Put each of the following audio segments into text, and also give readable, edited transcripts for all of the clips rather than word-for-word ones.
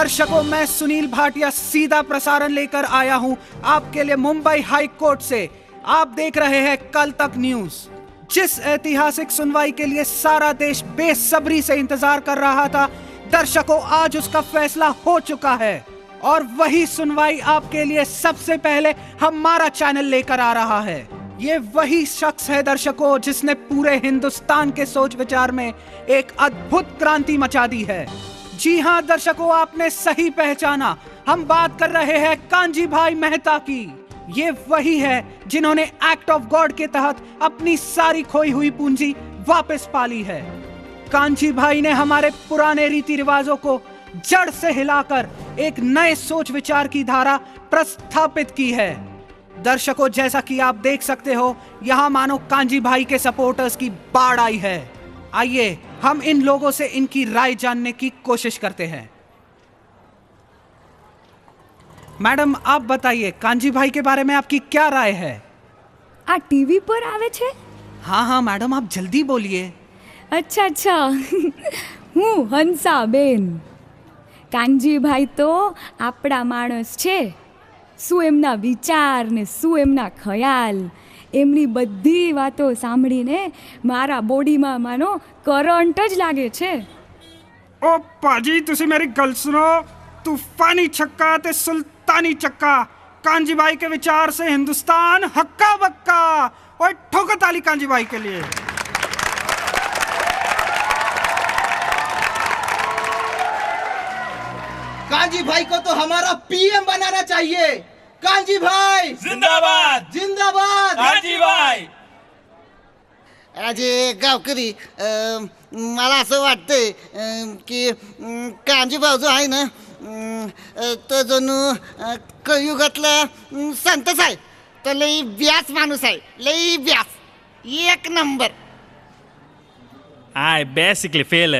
दर्शकों, मैं सुनील भाटिया सीधा प्रसारण लेकर आया हूं आपके लिए मुंबई हाई कोर्ट से। आप देख रहे हैं कल तक न्यूज। जिस ऐतिहासिक सुनवाई के लिए सारा देश बेसब्री से इंतजार कर रहा था, दर्शकों आज उसका फैसला हो चुका है और वही सुनवाई आपके लिए सबसे पहले हमारा चैनल लेकर आ रहा है। ये वही शख्स है दर्शकों जिसने पूरे हिंदुस्तान के सोच विचार में एक अद्भुत क्रांति मचा दी है। जी हां दर्शकों, आपने सही पहचाना, हम बात कर रहे हैं कांजी भाई मेहता की। ये वही है जिन्होंने एक्ट ऑफ गॉड के तहत अपनी सारी खोई हुई पूंजी वापस पाली है। कांजी भाई ने हमारे पुराने रीति रिवाजों को जड़ से हिलाकर एक नए सोच विचार की धारा प्रस्थापित की है। दर्शकों, जैसा कि आप देख सकते हो, यहां मानो कांजी भाई के सपोर्टर्स की बाढ़ आई है। आइए हम इन लोगों से इनकी राय जानने की कोशिश करते हैं। मैडम, आप बताइए कांजी भाई के बारे में आपकी क्या राय है? आ टीवी पर आवे छे? हाँ मैडम, आप जल्दी बोलिए। अच्छा હું હંસાબેન। કાનજીભાઈ તો આપણા માણસ છે। શું એમના વિચાર ને શું એમના ખ્યાલ, એમની બધી વાતો સાંભળીને મારા બોડીમાં માનો કરંટ જ લાગે છે। ओ पाजी, तुसी मेरी गल सुनो। तूफानी छक्का ते सुल्तानी चक्का, कांजी भाई के विचार से हिंदुस्तान हक्का बक्का। और ठोकर ताली कांजी भाई के लिए। कांजी भाई को तो हमारा पीएम बनाना चाहिए। कांजी भाई जिंदाबाद जिंदाबाद। कांजी भाई। अजे गावकरी, मला असं वाटतंय की कांजी भाऊ जो आहे ना, तो जणू कलियुगातला संतच आहे। तो लई व्यास माणूस आहे, लई व्यास, एक number. I basically feel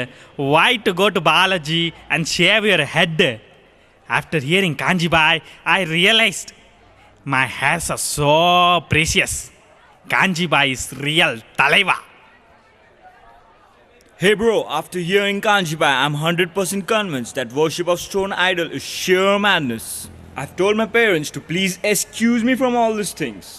why to go to Balaji and shave your head. After hearing Kanji Bhai, I realized my hairs are so precious. Kanji Bhai is real Talaiva. Hey bro, after hearing Kanji Bhai, I'm 100% convinced that worship of stone idol is sheer madness. I've told my parents to please excuse me from all these things.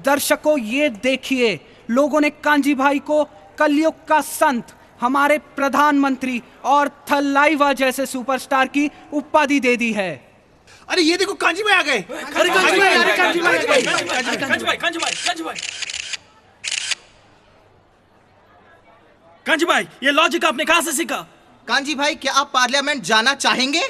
दर्शकों, ये देखिए, लोगों ने कांजी भाई को कलयुग का संत, हमारे प्रधानमंत्री और थलाइवा जैसे सुपरस्टार की उपाधि दे दी है। अरे ये देखो, कांजी भाई आ गए। कांजी भाई, ये लॉजिक आपने कहां से सीखा? कांजी भाई, क्या आप पार्लियामेंट जाना चाहेंगे?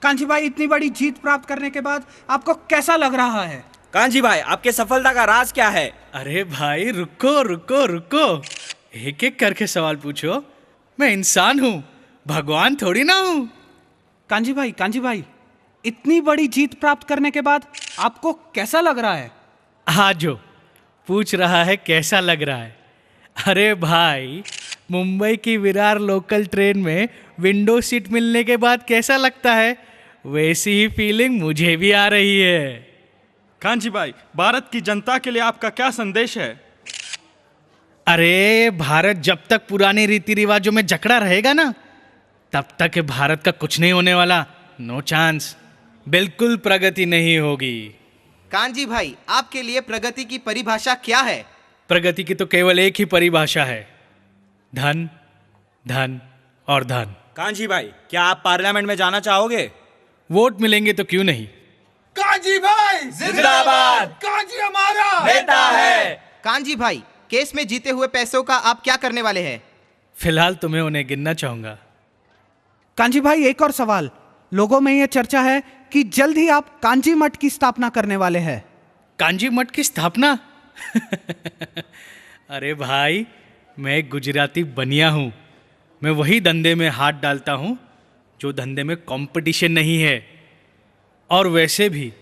कांजी भाई, इतनी बड़ी जीत प्राप्त करने के बाद आपको कैसा लग रहा है? कांजी भाई, आपके सफलता का राज क्या है? अरे भाई, रुको रुको रुको, एक एक करके सवाल पूछो। मैं इंसान हूँ, भगवान थोड़ी ना हूँ। कांजी भाई, इतनी बड़ी जीत प्राप्त करने के बाद आपको कैसा लग रहा है? आज जो पूछ रहा है कैसा लग रहा है, अरे भाई, मुंबई की विरार लोकल ट्रेन में विंडो सीट मिलने के बाद कैसा लगता है, वैसी ही फीलिंग मुझे भी आ रही है। कांजी भाई, भारत की जनता के लिए आपका क्या संदेश है? अरे भारत जब तक पुराने रीति रिवाजों में जकड़ा रहेगा ना, तब तक भारत का कुछ नहीं होने वाला। नो चांस, बिल्कुल प्रगति नहीं होगी। कांजी भाई, आपके लिए प्रगति की परिभाषा क्या है? प्रगति की तो केवल एक ही परिभाषा है, धन, धन और धन। कांजी भाई, क्या आप पार्लियामेंट में जाना चाहोगे? वोट मिलेंगे तो क्यों नहीं। कांजी भाई जिंदाबाद। कांजी हमारा नेता है। कांजी भाई, केस में जीते हुए पैसों का आप क्या करने वाले हैं? फिलहाल तुम्हें उन्हें गिनना चाहूंगा। कांजी भाई, एक और सवाल। लोगों में यह चर्चा है कि जल्द ही आप कांजी मठ की स्थापना करने वाले हैं। कांजी मठ की स्थापना? अरे भाई, मैं एक गुजराती बनिया हूँ। मैं वही धंधे में हाथ डालता हूँ जो धंधे में कंपटीशन नहीं है। और वैसे भी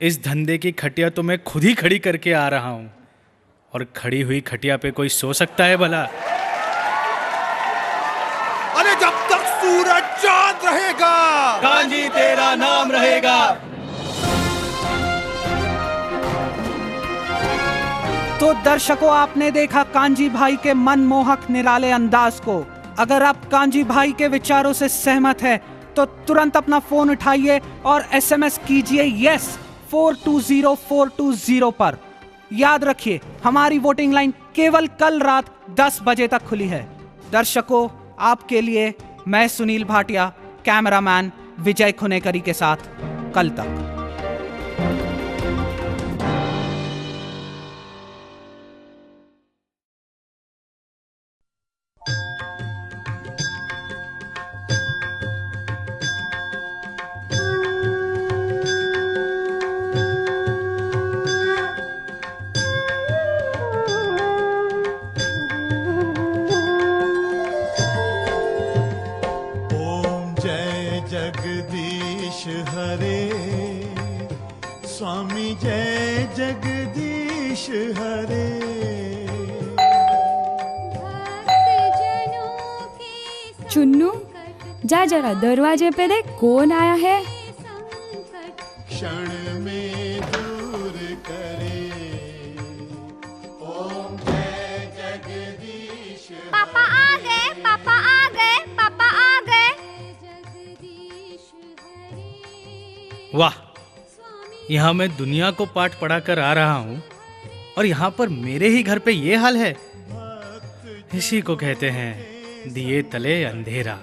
इस धंधे की खटिया तो मैं खुद ही खड़ी करके आ रहा हूँ, और खड़ी हुई खटिया पे कोई सो सकता है भला? अरे जब तक सूरज चांद रहेगा, कांजी तेरा नाम रहेगा। तो दर्शकों, आपने देखा कांजी भाई के मनमोहक निराले अंदाज को। अगर आप कांजी भाई के विचारों से सहमत हैं तो तुरंत अपना फोन उठाइए और एसएमएस कीजिए यस 420420 पर। याद रखिए, हमारी वोटिंग लाइन केवल कल रात 10 बजे तक खुली है। दर्शकों, आपके लिए मैं सुनील भाटिया, कैमरामैन विजय खुनेकरी के साथ कल तक। जगदीश हरे, स्वामी जय जगदीश हरे। चुन्नू, जा जरा दरवाजे पे देख कौन आया है। क्षण में दूर करे, ओम जय जगदीश। पापा आ गए, पापा आ गए, पापा आ गए। वाह, यहाँ मैं दुनिया को पाठ पढ़ाकर आ रहा हूँ और यहाँ पर मेरे ही घर पे ये हाल है। इसी को कहते हैं दिए तले अंधेरा।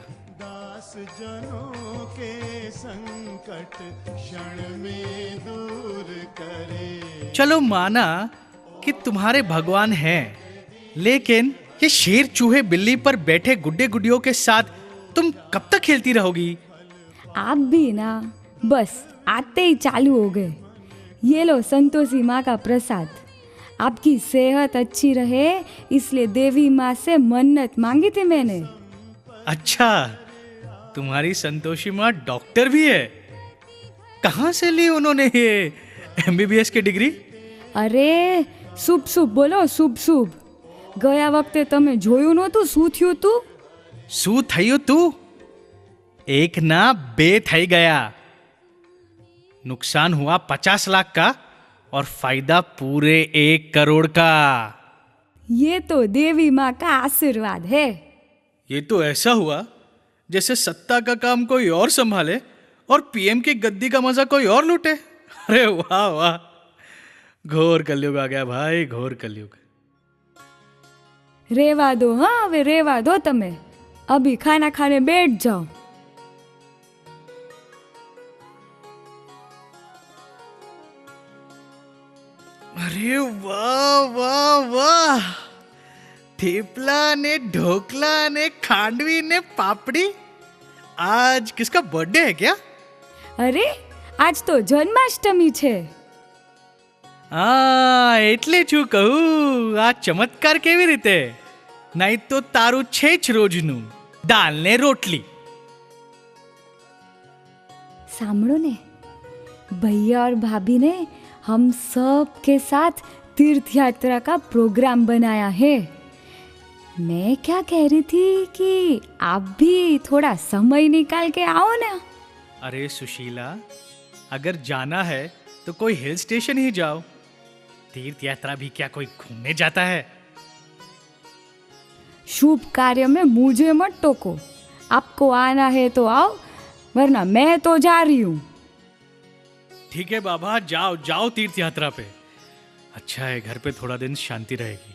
दास जनों के संकट क्षण में दूर करे। चलो माना कि तुम्हारे भगवान हैं, लेकिन ये शेर चूहे बिल्ली पर बैठे गुड्डे गुड्डियों के साथ तुम कब तक खेलती रहोगी? आप भी ना, बस आते ही चालू हो गए। ये लो संतोषी माँ का प्रसाद। आपकी सेहत अच्छी रहे इसलिए देवी माँ से मन्नत मांगी थी मैंने। अच्छा, तुम्हारी संतोषी माँ डॉक्टर भी है? कहाँ से ली उन्होंने ये MBBS की डिग्री? अरे शुभ शुभ बोलो, शुभ शुभ। ગયા વખતે તમે જોયું નહોતું શું થયું તું? શું થયું તું? एक ना बे થઈ ગયા। नुकसान हुआ 50 लाख का और फायदा पूरे 1 करोड़ का। ये तो देवी माँ का आशीर्वाद है। ये तो ऐसा हुआ जैसे सत्ता का काम कोई और संभाले और PM की गद्दी का मजा कोई और लूटे। अरे वाह वाह, घोर कलयुग आ गया भाई, घोर कलयुग। रेवा दो, हाँ वे रेवा दो, तमे अभी खाना खाने बैठ जाओ। अरे वाह वाह वाह, थेपला ने ढोकला ने खांडवी ने पापड़ी। आज किसका बर्थडे है क्या? अरे आज तो जन्माष्टमी छे। એટલે છું કહું, આ ચમત્કાર કેવી રીતે? નહીં તો તારું છે જ રોજનું દાલ ને રોટલી। सामड़ो ने, भैया और भाभी ने हम सब के साथ तीर्थ यात्रा का प्रोग्राम बनाया है। मैं क्या कह रही थी कि आप भी थोड़ा समय निकाल के आओ ना। अरे सुशीला, अगर जाना है तो कोई हिल स्टेशन ही जाओ। तीर्थ यात्रा भी क्या कोई घूमने जाता है? शुभ कार्य में मुझे मत टोको। आपको आना है तो आओ, वरना मैं तो जा रही हूँ। ठीक है बाबा, जाओ जाओ तीर्थ यात्रा पे। अच्छा है, घर पे थोड़ा दिन शांति रहेगी।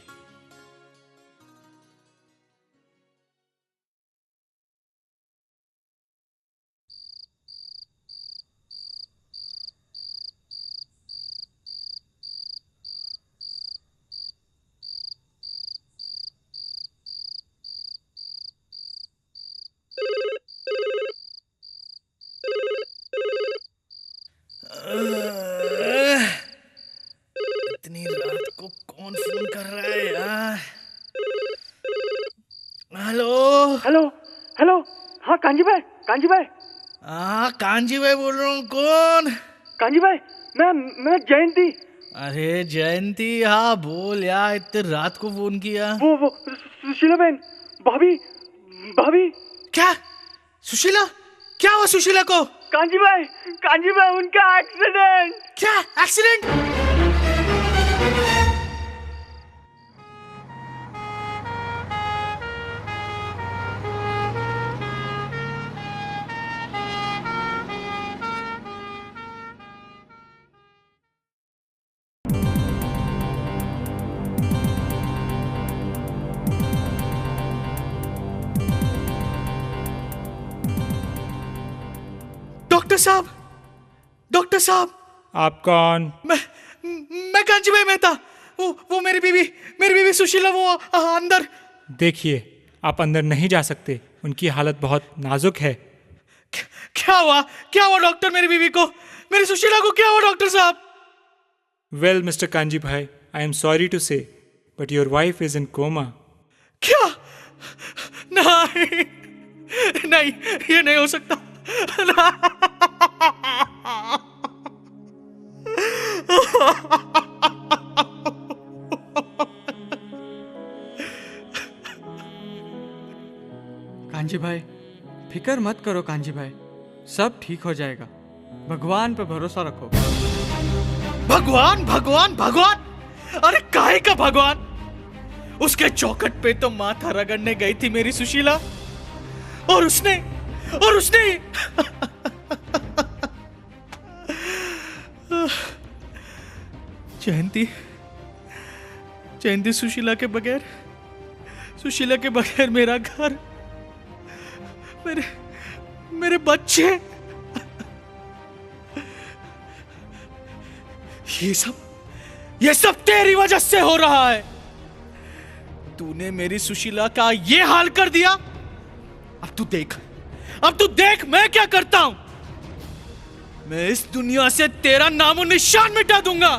इतनी रात को कौन फोन कर रहा है यार? हेलो हेलो हेलो, हाँ कांजी भाई, कांजी भाई। हाँ कांजी भाई बोल रहा हूँ। कौन? कांजी भाई, मैं जयंती। अरे जयंती, हाँ बोल यार, इतने रात को फोन किया। वो सुशीला बहन, भाभी भाभी। क्या? सुशीला? क्या हुआ सुशीला को? कांजी भाई, उनका एक्सीडेंट। क्या एक्सीडेंट? साहब। आप कौन? मैं कांजी भाई मेहता। वो मेरी बीवी सुशीला, वो अंदर। देखिए, आप अंदर नहीं जा सकते, उनकी हालत बहुत नाजुक है। क्या हुआ डॉक्टर? मेरी बीवी को, मेरी सुशीला को क्या हुआ डॉक्टर साहब? Well mister Kanji bhai, I am sorry to say, but your wife is in coma. क्या? नहीं, ये नहीं हो सकता। कांजी भाई, फिक्र मत करो कांजी भाई, सब ठीक हो जाएगा। भगवान पे भरोसा रखो। भगवान? अरे काहे का भगवान? उसके चौखट पे तो माथा रगड़ने गई थी मेरी सुशीला, और उसने जयंती सुशीला के बगैर मेरा घर, मेरे बच्चे, ये सब तेरी वजह से हो रहा है। तूने मेरी सुशीला का ये हाल कर दिया। अब तू देख मैं क्या करता हूं। मैं इस दुनिया से तेरा नामो निशान मिटा दूंगा।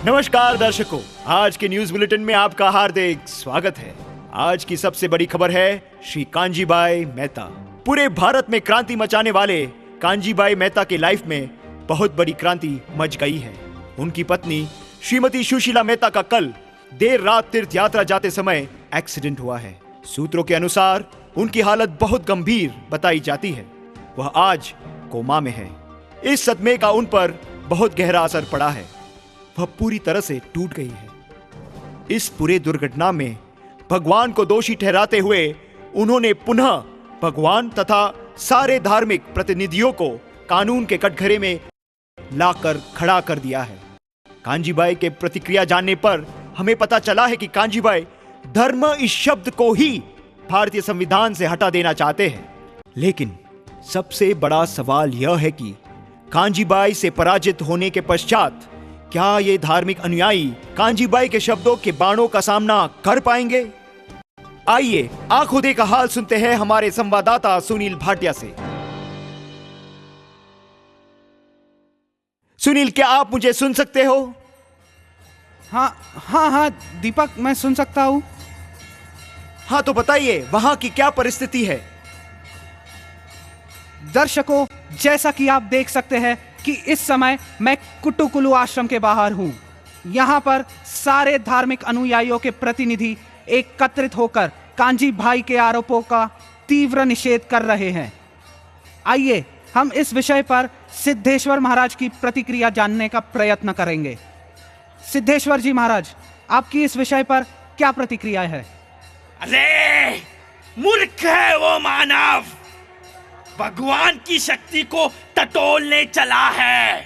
नमस्कार दर्शकों, आज के न्यूज बुलेटिन में आपका हार्दिक स्वागत है। आज की सबसे बड़ी खबर है श्री कांजी भाई मेहता। पूरे भारत में क्रांति मचाने वाले कांजी भाई मेहता के लाइफ में बहुत बड़ी क्रांति मच गई है। उनकी पत्नी श्रीमती सुशीला मेहता का कल देर रात तीर्थ यात्रा जाते समय एक्सीडेंट हुआ है। सूत्रों के अनुसार उनकी हालत बहुत गंभीर बताई जाती है। वह आज कोमा में है। इस सदमे का उन पर बहुत गहरा असर पड़ा है। वह पूरी तरह से टूट गई है। इस पूरे दुर्घटना में भगवान को दोषी ठहराते हुए उन्होंने पुनः भगवान तथा सारे धार्मिक प्रतिनिधियों को कानून के कटघरे में लाकर खड़ा कर दिया है। कांजी भाई के प्रतिक्रिया जानने पर हमें पता चला है कि कांजी भाई धर्म इस शब्द को ही भारतीय संविधान से हटा देना चाहते हैं। लेकिन सबसे बड़ा सवाल यह है कि कांजी भाई से पराजित होने के पश्चात क्या ये धार्मिक अनुयायी कांजी भाई के शब्दों के बाणों का सामना कर पाएंगे? आइए आंखों का हाल सुनते हैं हमारे संवाददाता सुनील भाटिया से। सुनील, क्या आप मुझे सुन सकते हो? हाँ दीपक, मैं सुन सकता हूं। हाँ तो बताइए, वहां की क्या परिस्थिति है? दर्शकों, जैसा कि आप देख सकते हैं कि इस समय मैं कुटुकुलु आश्रम के बाहर हूं। यहां पर सारे धार्मिक अनुयायियों के प्रतिनिधि एकत्रित होकर कांजी भाई के आरोपों का तीव्र निषेध कर रहे हैं। आइए हम इस विषय पर सिद्धेश्वर महाराज की प्रतिक्रिया जानने का प्रयत्न करेंगे। सिद्धेश्वर जी महाराज, आपकी इस विषय पर क्या प्रतिक्रिया है? अरे मूर्ख है वो मानव, भगवान की शक्ति को टटोलने चला है।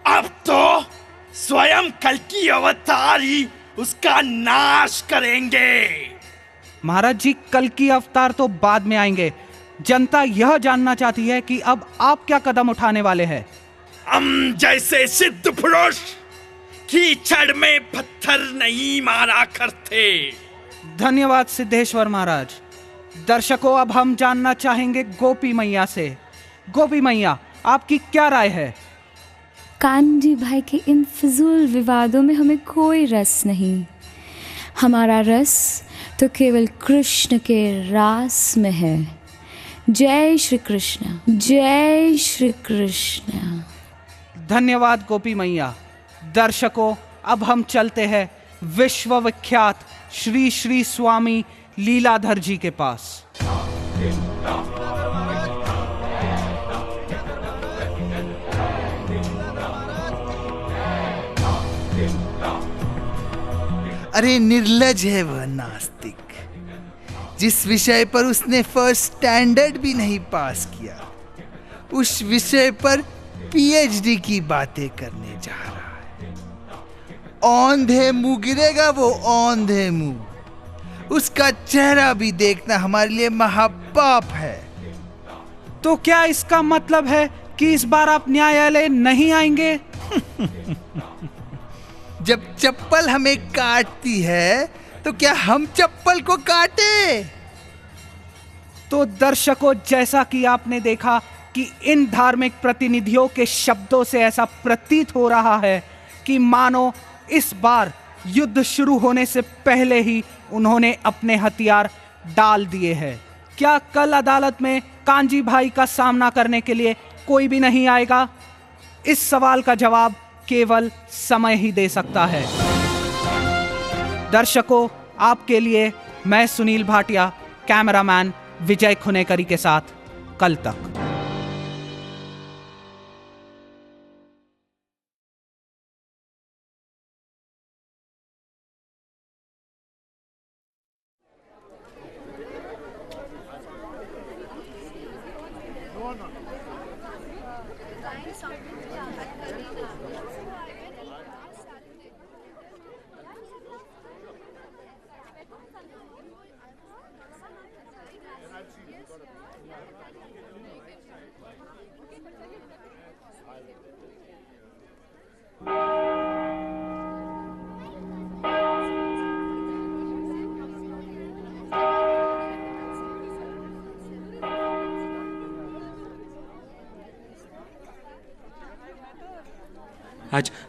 अब तो स्वयं कल्कि अवतार ही उसका नाश करेंगे। महाराज जी, कल्कि अवतार तो बाद में आएंगे। जनता यह जानना चाहती है कि अब आप क्या कदम उठाने वाले हैं। हम जैसे सिद्ध पुरुष कीचड़ में पत्थर नहीं मारा करते। धन्यवाद सिद्धेश्वर महाराज। दर्शकों, अब हम जानना चाहेंगे गोपी मैया से। गोपी मैया, आपकी क्या राय है? कांजी भाई के इन फिजूल विवादों में हमें कोई रस नहीं। हमारा रस तो केवल कृष्ण के रास में है। जय श्री कृष्ण, जय श्री कृष्ण। धन्यवाद गोपी मैया। दर्शकों, अब हम चलते हैं विश्वविख्यात श्री श्री स्वामी लीलाधर जी के पास। अरे निर्लज है वह नास्तिक, जिस विषय पर उसने फर्स्ट स्टैंडर्ड भी नहीं पास किया, उस विषय पर पीएचडी की बातें करने जा रहा है। औंधे मुंह गिरेगा वो, औंधे मुंह। उसका चेहरा भी देखना हमारे लिए महापाप है। तो क्या इसका मतलब है कि इस बार आप न्यायालय नहीं आएंगे? जब चप्पल हमें काटती है तो क्या हम चप्पल को काटे? तो दर्शकों, जैसा कि आपने देखा कि इन धार्मिक प्रतिनिधियों के शब्दों से ऐसा प्रतीत हो रहा है कि मानो इस बार युद्ध शुरू होने से पहले ही उन्होंने अपने हथियार डाल दिए हैं। क्या कल अदालत में कांजी भाई का सामना करने के लिए कोई भी नहीं आएगा? इस सवाल का जवाब केवल समय ही दे सकता है। दर्शकों, आपके लिए मैं सुनील भाटिया, कैमरामैन विजय खुनेकरी के साथ कल तक।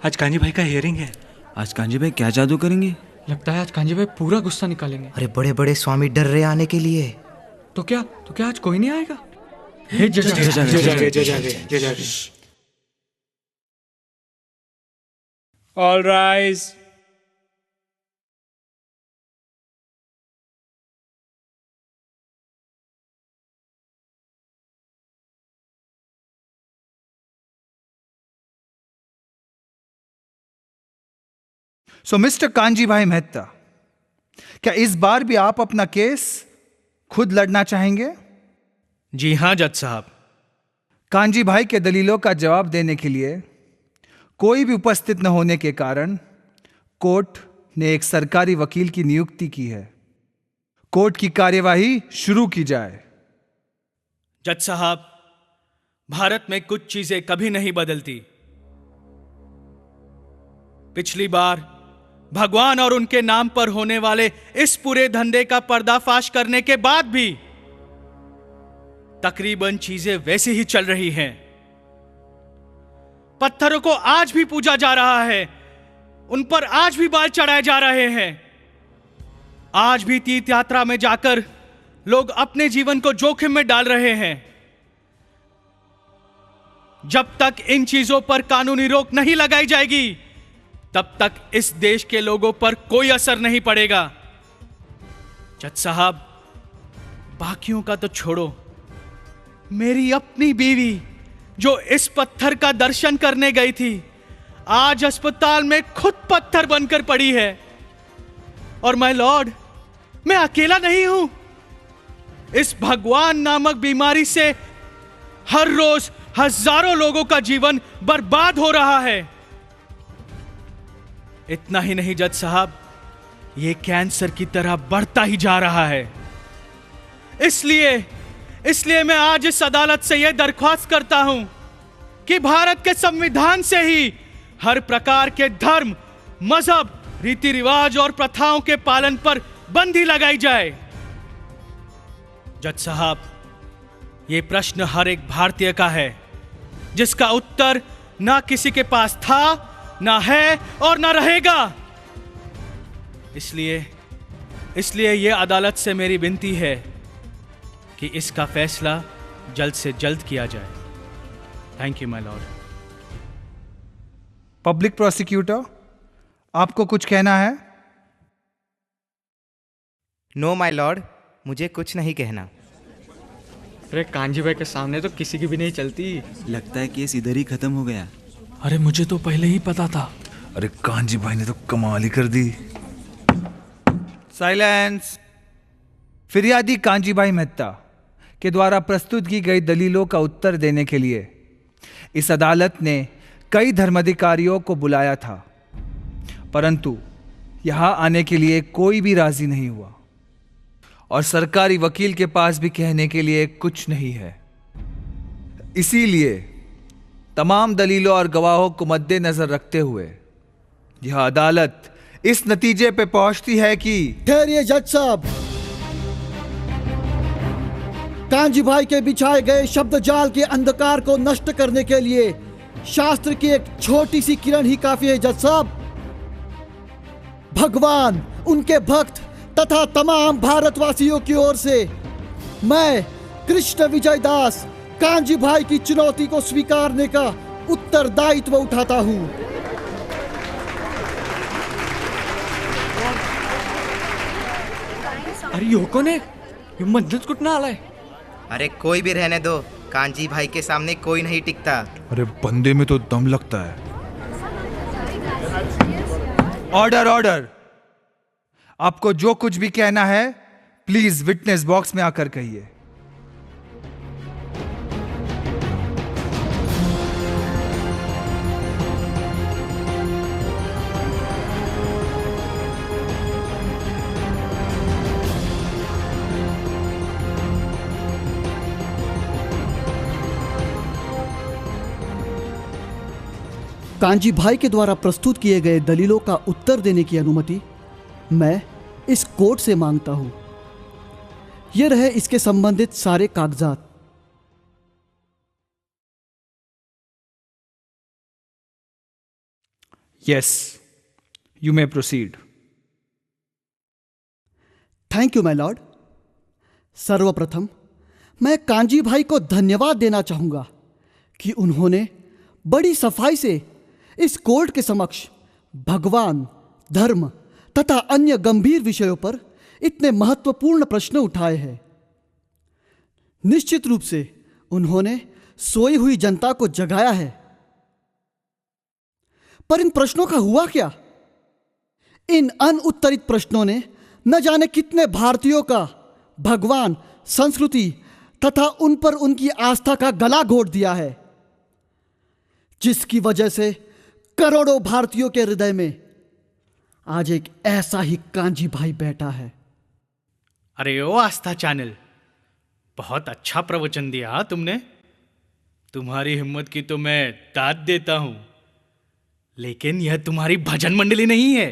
आज कांजी भाई का हियरिंग है। आज कांजी भाई क्या जादू करेंगे? लगता है आज कांजी भाई पूरा गुस्सा निकालेंगे। अरे बड़े बड़े स्वामी डर रहे आने के लिए। तो क्या आज कोई नहीं आएगा? All rise. So mister Kanji bhai Mehta, क्या इस बार भी आप अपना केस खुद लड़ना चाहेंगे? जी हां जज साहब। कांजी भाई के दलीलों का जवाब देने के लिए कोई भी उपस्थित न होने के कारण कोर्ट ने एक सरकारी वकील की नियुक्ति की है। कोर्ट की कार्यवाही शुरू की जाए। जज साहब, भारत में कुछ चीजें कभी नहीं बदलती। पिछली बार भगवान और उनके नाम पर होने वाले इस पूरे धंधे का पर्दाफाश करने के बाद भी तकरीबन चीजें वैसी ही चल रही हैं। पत्थरों को आज भी पूजा जा रहा है, उन पर आज भी बाल चढ़ाए जा रहे हैं। आज भी तीर्थ यात्रा में जाकर लोग अपने जीवन को जोखिम में डाल रहे हैं। जब तक इन चीजों पर कानूनी रोक नहीं लगाई जाएगी, तब तक इस देश के लोगों पर कोई असर नहीं पड़ेगा। जज साहब, बाकियों का तो छोड़ो, मेरी अपनी बीवी जो इस पत्थर का दर्शन करने गई थी, आज अस्पताल में खुद पत्थर बनकर पड़ी है। और माय लॉर्ड, मैं अकेला नहीं हूं। इस भगवान नामक बीमारी से हर रोज हजारों लोगों का जीवन बर्बाद हो रहा है। इतना ही नहीं जज साहब, यह कैंसर की तरह बढ़ता ही जा रहा है। इसलिए मैं आज इस अदालत से यह दरख्वास्त करता हूं कि भारत के संविधान से ही हर प्रकार के धर्म, मजहब, रीति रिवाज और प्रथाओं के पालन पर बंदी लगाई जाए। जज साहब, यह प्रश्न हर एक भारतीय का है, जिसका उत्तर ना किसी के पास था, ना है और ना रहेगा। इसलिए यह अदालत से मेरी विनती है कि इसका फैसला जल्द से जल्द किया जाए। Thank you my Lord. Public prosecutor, आपको कुछ कहना है? नो माय लॉर्ड, मुझे कुछ नहीं कहना। अरे कांजी भाई के सामने तो किसी की भी नहीं चलती। लगता है केस इधर ही खत्म हो गया। अरे मुझे तो पहले ही पता था। अरे कांजी भाई ने तो कमाल ही कर दी। साइलेंस। फिरियादी कांजी भाई मेहता के द्वारा प्रस्तुत की गई दलीलों का उत्तर देने के लिए इस अदालत ने कई धर्माधिकारियों को बुलाया था, परंतु यहां आने के लिए कोई भी राजी नहीं हुआ और सरकारी वकील के पास भी कहने के लिए कुछ नहीं है। इसीलिए तमाम दलीलों और गवाहों को मद्देनजर रखते हुए यह अदालत इस नतीजे पे पहुंचती है कि ठहरिए जज साहब। कांजी भाई के बिछाए गए शब्द जाल के अंधकार को नष्ट करने के लिए शास्त्र की एक छोटी सी किरण ही काफी है जज साहब। भगवान, उनके भक्त तथा तमाम भारतवासियों की ओर से मैं कृष्ण विजय दास कांजी भाई की चुनौती को स्वीकारने का उत्तरदायित्व उठाता हूं। अरे यो कोण आहे? यो मधनच कुठनं आलाय? अरे कोई भी रहने दो, कांजी भाई के सामने कोई नहीं टिकता। अरे बंदे में तो दम लगता है। Order order. आपको जो कुछ भी कहना है प्लीज विटनेस बॉक्स में आकर कहिए। कांजी भाई के द्वारा प्रस्तुत किए गए दलीलों का उत्तर देने की अनुमति मैं इस कोर्ट से मांगता हूं। ये रहे इसके संबंधित सारे कागजात। Yes, you may proceed. Thank you my Lord. सर्वप्रथम मैं कांजी भाई को धन्यवाद देना चाहूंगा कि उन्होंने बड़ी सफाई से इस कोर्ट के समक्ष भगवान, धर्म तथा अन्य गंभीर विषयों पर इतने महत्वपूर्ण प्रश्न उठाए हैं। निश्चित रूप से उन्होंने सोई हुई जनता को जगाया है। पर इन प्रश्नों का हुआ क्या? इन अनउत्तरित प्रश्नों ने न जाने कितने भारतीयों का भगवान, संस्कृति तथा उन पर उनकी आस्था का गला घोट दिया है, जिसकी वजह से करोड़ों भारतीयों के हृदय में आज एक ऐसा ही कांजी भाई बैठा है। अरे ओ आस्था चैनल, बहुत अच्छा प्रवचन दिया तुमने। तुम्हारी हिम्मत की तो मैं दाद देता हूं, लेकिन यह तुम्हारी भजन मंडली नहीं है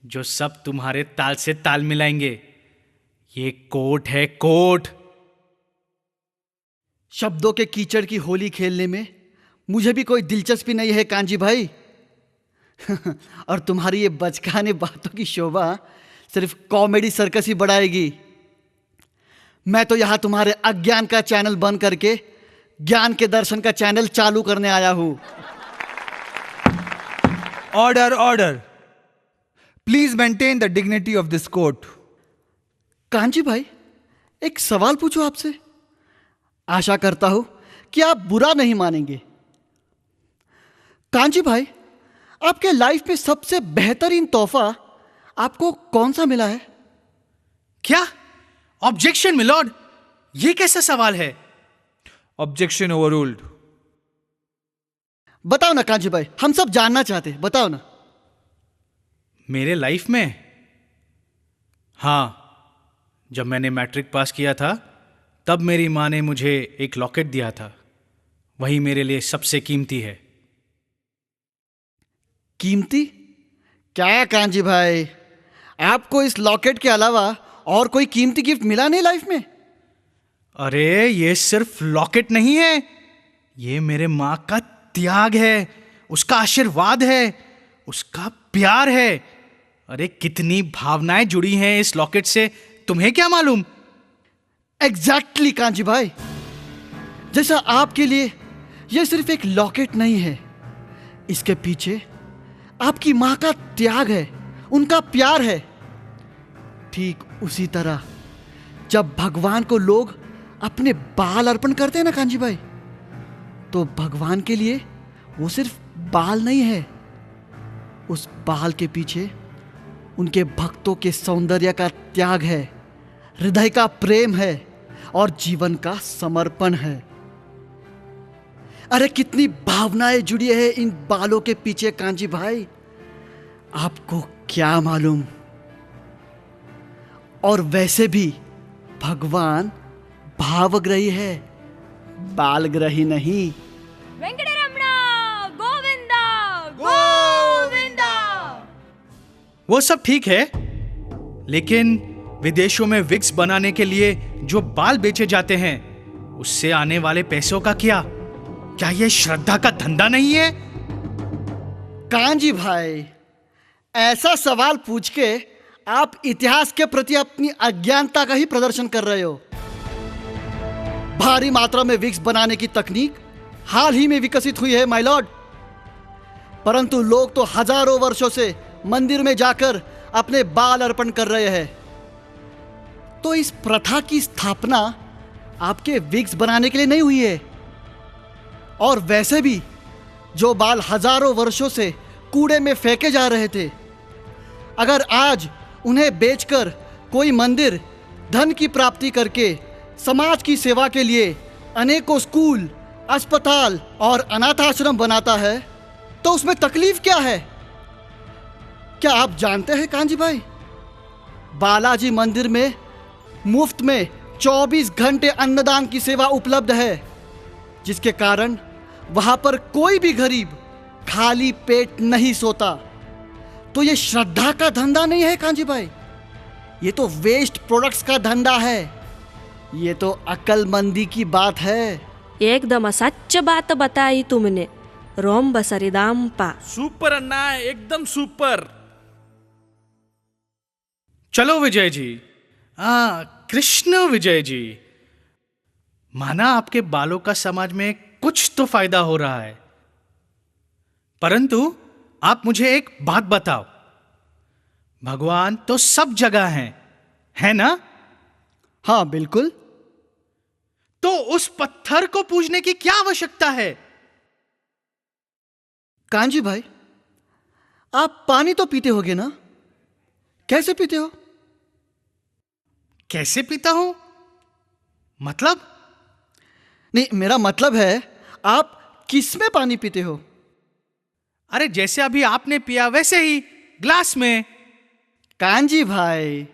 जो सब तुम्हारे ताल से ताल मिलाएंगे। ये कोर्ट है, कोर्ट। शब्दों के कीचड़ की होली खेलने में मुझे भी कोई दिलचस्पी नहीं है कांजी भाई। और तुम्हारी ये बचकाने बातों की शोभा सिर्फ कॉमेडी सर्कस ही बढ़ाएगी। मैं तो यहां तुम्हारे अज्ञान का चैनल बंद करके ज्ञान के दर्शन का चैनल चालू करने आया हूं। Order order. Please maintain the dignity of this court. Kanji भाई, एक सवाल पूछो आपसे। आशा करता हूं कि आप बुरा नहीं मानेंगे। कांजी भाई, आपके लाइफ में सबसे बेहतरीन तोहफा आपको कौन सा मिला है? क्या? ऑब्जेक्शन मिलॉर्ड, ये कैसा सवाल है? Objection overruled. बताओ ना कांजी भाई, हम सब जानना चाहते हैं, बताओ ना। मेरे लाइफ में? हाँ, जब मैंने मैट्रिक पास किया था तब मेरी माँ ने मुझे एक लॉकेट दिया था। वही मेरे लिए सबसे कीमती है। कीमती? क्या कांजी भाई, आपको इस लॉकेट के अलावा और कोई कीमती गिफ्ट मिला नहीं लाइफ में? अरे ये सिर्फ लॉकेट नहीं है, ये मेरे माँ का त्याग है, उसका आशीर्वाद है, उसका प्यार है। अरे कितनी भावनाएं जुड़ी हैं इस लॉकेट से, तुम्हें क्या मालूम? एग्जैक्टली कांजी भाई, जैसा आपके लिए यह सिर्फ एक लॉकेट नहीं है, इसके पीछे आपकी मां का त्याग है, उनका प्यार है। ठीक उसी तरह जब भगवान को लोग अपने बाल अर्पण करते हैं ना कांजी भाई, तो भगवान के लिए वो सिर्फ बाल नहीं है, उस बाल के पीछे उनके भक्तों के सौंदर्य का त्याग है, हृदय का प्रेम है और जीवन का समर्पण है। अरे कितनी भावनाएं जुड़ी है इन बालों के पीछे कांजी भाई, आपको क्या मालूम। और वैसे भी भगवान भावग्रही है, बालग्रही नहीं। वेंकटरमणा गोविंदा गोविंदा। वो सब ठीक है, लेकिन विदेशों में विग्स बनाने के लिए जो बाल बेचे जाते हैं, उससे आने वाले पैसों का क्या ये श्रद्धा का धंधा नहीं है? कांजी भाई, ऐसा सवाल पूछ के आप इतिहास के प्रति अपनी अज्ञानता का ही प्रदर्शन कर रहे हो। भारी मात्रा में विग्स बनाने की तकनीक हाल ही में विकसित हुई है माय लॉर्ड, परंतु लोग तो हजारों वर्षों से मंदिर में जाकर अपने बाल अर्पण कर रहे हैं। तो इस प्रथा की स्थापना आपके विग्स बनाने के लिए नहीं हुई है। और वैसे भी जो बाल हजारों वर्षों से कूड़े में फेंके जा रहे थे, अगर आज उन्हें बेचकर कोई मंदिर धन की प्राप्ति करके समाज की सेवा के लिए अनेकों स्कूल, अस्पताल और अनाथ आश्रम बनाता है, तो उसमें तकलीफ क्या है? क्या आप जानते हैं कांजी भाई, बालाजी मंदिर में मुफ्त में 24 घंटे अन्नदान की सेवा उपलब्ध है, जिसके कारण वहां पर कोई भी गरीब खाली पेट नहीं सोता। तो ये श्रद्धा का धंधा नहीं है कांजी भाई, ये तो वेस्ट प्रोडक्ट्स का धंधा है। ये तो अक्लमंदी की बात है। एकदम सच बात बताई तुमने, रोम बसरिदाम पा। सुपर अन्ना, एकदम सुपर। चलो विजय जी, कृष्ण विजय जी, माना आपके बालों का समाज में कुछ तो फायदा हो रहा है, परंतु आप मुझे एक बात बताओ, भगवान तो सब जगह हैं, है ना? हाँ बिल्कुल। तो उस पत्थर को पूजने की क्या आवश्यकता है? कांजी भाई, आप पानी तो पीते होगे ना? कैसे पीते हो? कैसे पीता हूं? मतलब? नहीं, मेरा मतलब है आप किस में पानी पीते हो? अरे जैसे अभी आपने पिया वैसे ही, ग्लास में। कांजी भाई,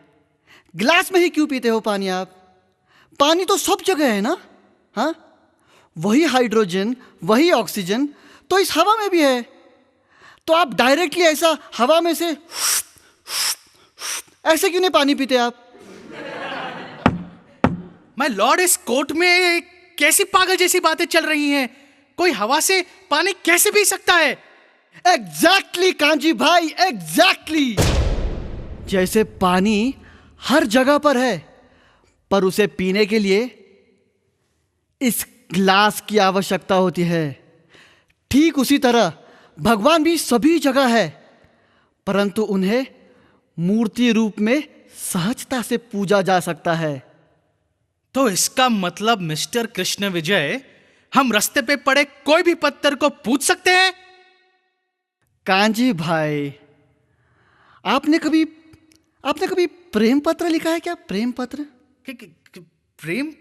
ग्लास में ही क्यों पीते हो पानी आप? पानी तो सब जगह है ना? हाँ, वही हाइड्रोजन, वही ऑक्सीजन तो इस हवा में भी है। तो आप डायरेक्टली ऐसा हवा में से ऐसे क्यों नहीं पानी पीते आप? मैं लॉर्ड, इस कोर्ट में कैसी पागल जैसी बातें चल रही हैं? कोई हवा से पानी कैसे पी सकता है? एग्जैक्टली कांजी भाई, एग्जैक्टली। जैसे पानी हर जगह पर है, पर उसे पीने के लिए इस ग्लास की आवश्यकता होती है। ठीक उसी तरह भगवान भी सभी जगह है, परंतु उन्हें मूर्ति रूप में सहजता से पूजा जा सकता है। तो इसका मतलब मिस्टर कृष्ण विजय, हम रास्ते पे पड़े कोई भी पत्थर को पूज सकते हैं? कांजी भाई, आपने कभी प्रेम पत्र लिखा है क्या? प्रेम पत्र? प्रेम?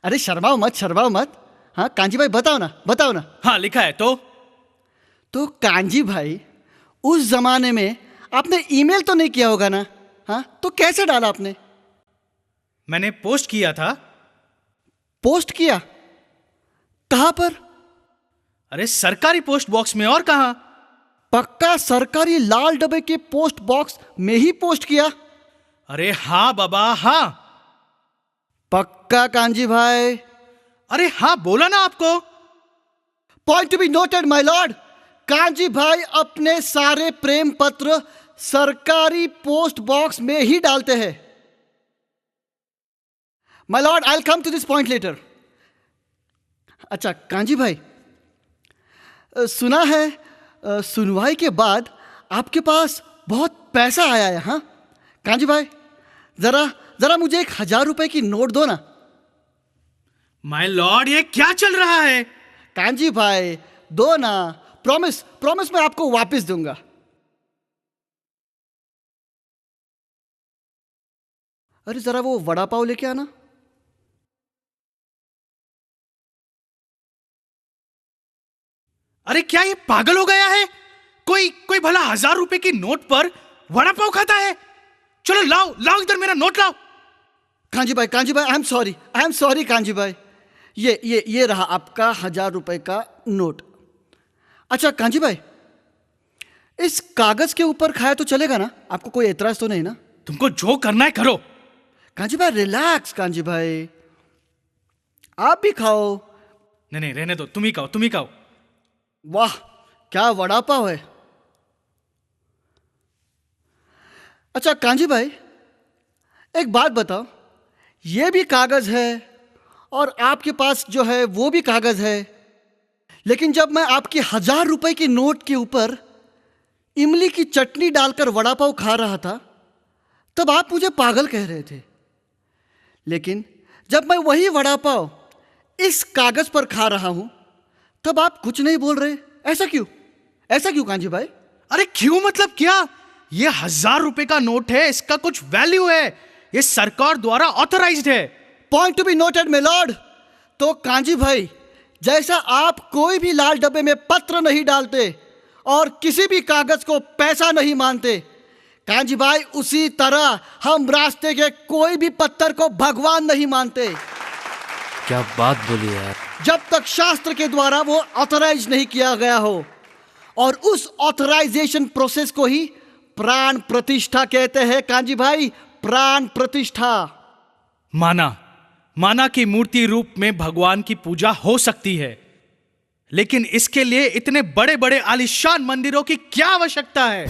अरे शर्माओ मत। हाँ कांजी भाई, बताओ ना। हाँ, लिखा है। तो कांजी भाई, उस जमाने में आपने ईमेल तो नहीं किया होगा ना? हाँ, तो कैसे डाला आपने? मैंने पोस्ट किया था। पोस्ट किया? कहां पर? अरे सरकारी पोस्ट बॉक्स में, और कहां? पक्का सरकारी लाल डब्बे के पोस्ट बॉक्स में ही पोस्ट किया? अरे हाँ बाबा, हाँ। पक्का कांजी भाई? अरे हाँ, बोला ना आपको। Point to be noted my Lord, kanji भाई अपने सारे प्रेम पत्र सरकारी पोस्ट बॉक्स में ही डालते हैं। My lord, I will come to this point later. अच्छा कांजी भाई, सुना है सुनवाई के बाद आपके पास बहुत पैसा आया है। हाँ कांजी भाई, जरा जरा मुझे 1,000 रुपए की नोट दो ना। माय लॉर्ड, ये क्या चल रहा है? कांजी भाई दो ना, प्रॉमिस प्रॉमिस मैं आपको वापस दूंगा। अरे जरा वो वड़ा पाव लेके आना। अरे क्या ये पागल हो गया है? कोई भला 1,000 रुपए की नोट पर वड़ा पाव खाता है? चलो लाओ लाओ इधर मेरा नोट लाओ। Kanji bhai I am sorry kanji भाई, ये रहा आपका 1,000 रुपए का नोट। अच्छा कांजी भाई, इस कागज के ऊपर खाया तो चलेगा ना? आपको कोई एतराज तो नहीं ना? तुमको जो करना है करो। कांजी भाई रिलैक्स, कांजी भाई आप भी खाओ। नहीं रहने दो, तुम ही खाओ। वाह क्या वड़ा पाव है। अच्छा कांजी भाई एक बात बताओ, ये भी कागज है और आपके पास जो है वो भी कागज है, लेकिन जब मैं आपकी 1,000 रुपए की नोट के ऊपर इमली की चटनी डालकर वड़ा पाव खा रहा था तब आप मुझे पागल कह रहे थे, लेकिन जब मैं वही वड़ा पाव इस कागज पर खा रहा हूं तब आप कुछ नहीं बोल रहे। ऐसा क्यों कांजी भाई? अरे क्यों मतलब क्या? ये 1,000 रुपए का नोट है, इसका कुछ वैल्यू है, ये सरकार द्वारा ऑथराइज्ड है। Point to be noted my Lord. तो कांजी भाई जैसा आप कोई भी लाल डब्बे में पत्र नहीं डालते और किसी भी कागज को पैसा नहीं मानते, कांजी भाई उसी तरह हम रास्ते के कोई भी पत्थर को भगवान नहीं मानते। क्या बात बोली यार। जब तक शास्त्र के द्वारा वो ऑथराइज नहीं किया गया हो, और उस ऑथराइजेशन प्रोसेस को ही प्राण प्रतिष्ठा कहते हैं कांजी भाई, प्राण प्रतिष्ठा। माना कि मूर्ति रूप में भगवान की पूजा हो सकती है, लेकिन इसके लिए इतने बड़े बड़े आलीशान मंदिरों की क्या आवश्यकता है?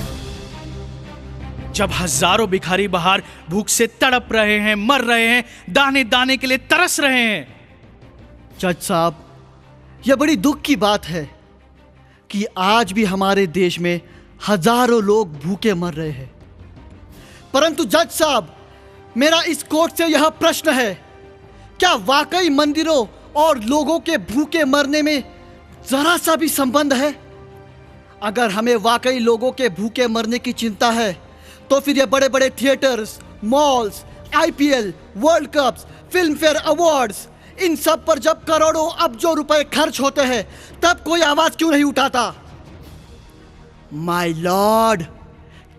जब हजारों भिखारी बाहर भूख से तड़प रहे हैं, मर रहे हैं, दाने दाने के लिए तरस रहे हैं। जज साहब, यह बड़ी दुख की बात है कि आज भी हमारे देश में हजारों लोग भूखे मर रहे हैं। परंतु जज साहब, मेरा इस कोर्ट से यह प्रश्न है, क्या वाकई मंदिरों और लोगों के भूखे मरने में जरा सा भी संबंध है? अगर हमें वाकई लोगों के भूखे मरने की चिंता है तो फिर ये बड़े बड़े theatres, malls, IPL, world cups, Filmfare awards, इन सब पर जब करोड़ों अब्जों रुपए खर्च होते हैं तब कोई आवाज क्यों नहीं उठाता? माय लॉर्ड,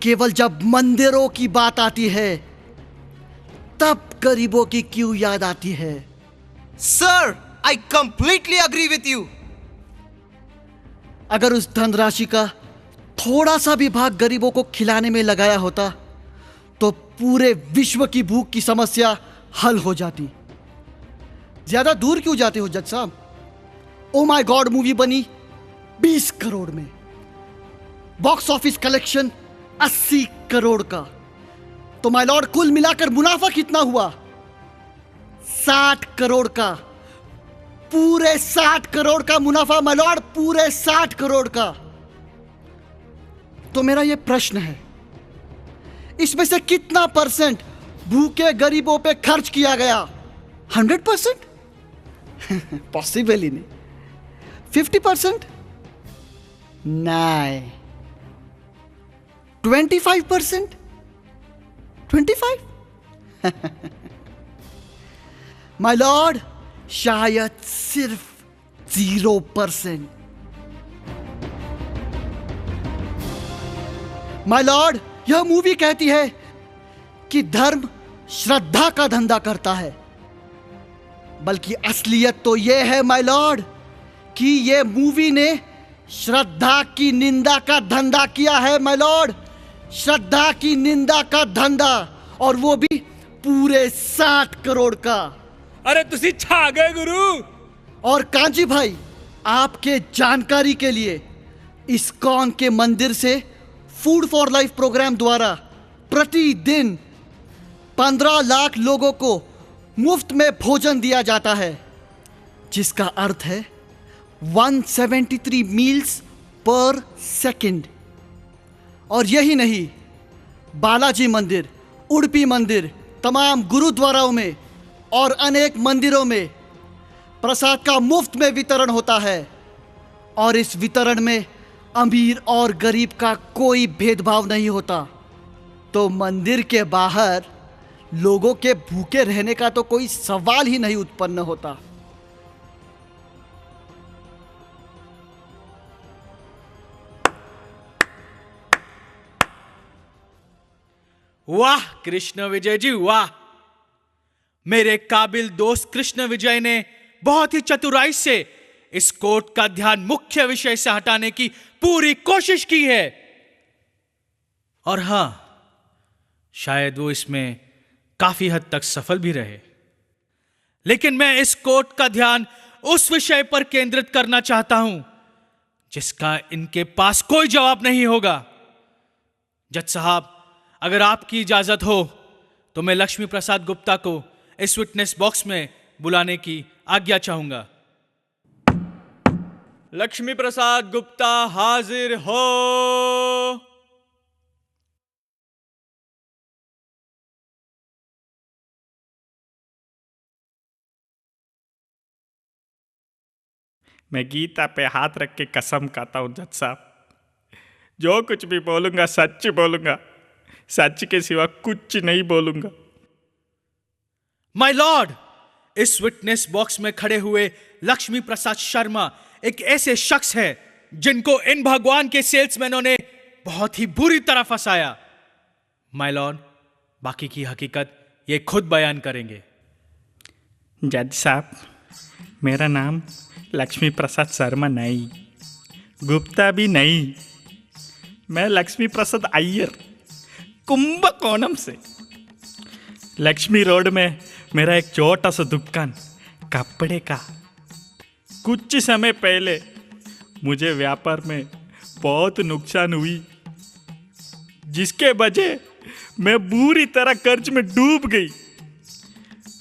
केवल जब मंदिरों की बात आती है तब गरीबों की क्यों याद आती है? Sir, I completely agree with you. अगर उस धनराशि का थोड़ा सा भी भाग गरीबों को खिलाने में लगाया होता तो पूरे विश्व की भूख की समस्या हल हो जाती। ज्यादा दूर क्यों जाते हो जज साहब? ओ माय गॉड मूवी बनी 20 करोड़ में, बॉक्स ऑफिस कलेक्शन 80 करोड़ का, तो माय लॉर्ड कुल मिलाकर मुनाफा कितना हुआ? 60 करोड़ का। पूरे 60 करोड़ का मुनाफा माय लॉर्ड, पूरे 60 करोड़ का। तो मेरा यह प्रश्न है, इसमें से कितना परसेंट भूखे गरीबों पे खर्च किया गया? 100%? पॉसिबल ही नहीं। 50%? नहीं। 25%? 25? माय लॉर्ड, शायद सिर्फ 0%। माय लॉर्ड, यह मूवी कहती है कि धर्म श्रद्धा का धंधा करता है, बल्कि असलियत तो यह है माय लॉर्ड कि यह मूवी ने श्रद्धा की निंदा का धंधा किया है माय लॉर्ड, श्रद्धा की निंदा का धंधा, और वो भी पूरे 60 करोड़ का। अरे तुसी छा गए गुरु। और कांजी भाई, आपके जानकारी के लिए इस्कॉन के मंदिर से फूड फॉर लाइफ प्रोग्राम द्वारा प्रतिदिन 15 लाख लोगों को मुफ्त में भोजन दिया जाता है, जिसका अर्थ है 173 मील्स पर सेकंड। और यही नहीं, बालाजी मंदिर, उडुपी मंदिर, तमाम गुरुद्वाराओं में और अनेक मंदिरों में प्रसाद का मुफ्त में वितरण होता है। और इस वितरण में अमीर और गरीब का कोई भेदभाव नहीं होता। तो मंदिर के बाहर लोगों के भूखे रहने का तो कोई सवाल ही नहीं उत्पन्न होता। वाह कृष्ण विजय जी, वाह! मेरे काबिल दोस्त कृष्ण विजय ने बहुत ही चतुराई से इस कोर्ट का ध्यान मुख्य विषय से हटाने की पूरी कोशिश की है। और हां, शायद वो इसमें काफी हद तक सफल भी रहे। लेकिन मैं इस कोर्ट का ध्यान उस विषय पर केंद्रित करना चाहता हूं जिसका इनके पास कोई जवाब नहीं होगा। जज साहब, अगर आपकी इजाजत हो तो मैं लक्ष्मी प्रसाद गुप्ता को इस विटनेस बॉक्स में बुलाने की आज्ञा चाहूंगा। लक्ष्मी प्रसाद गुप्ता हाजिर हो। मैं गीता पे हाथ रख के कसम खाता हूं जज साहब, जो कुछ भी बोलूंगा सच बोलूंगा, सच के सिवा कुछ नहीं बोलूंगा। माय लॉर्ड, इस विटनेस बॉक्स में खड़े हुए लक्ष्मी प्रसाद शर्मा एक ऐसे शख्स है जिनको इन भगवान के सेल्समैनों ने बहुत ही बुरी तरह फंसाया। माय लॉर्ड, बाकी की हकीकत ये खुद बयान करेंगे। जज साहब, मेरा नाम लक्ष्मी प्रसाद शर्मा नहीं, गुप्ता भी नहीं। मैं लक्ष्मी प्रसाद अय्यर, कुंभकोणम से। लक्ष्मी रोड में मेरा एक छोटा सा दुकान कपड़े का। कुछ समय पहले मुझे व्यापार में बहुत नुकसान हुई, जिसके वजह मैं बुरी तरह कर्ज में डूब गई।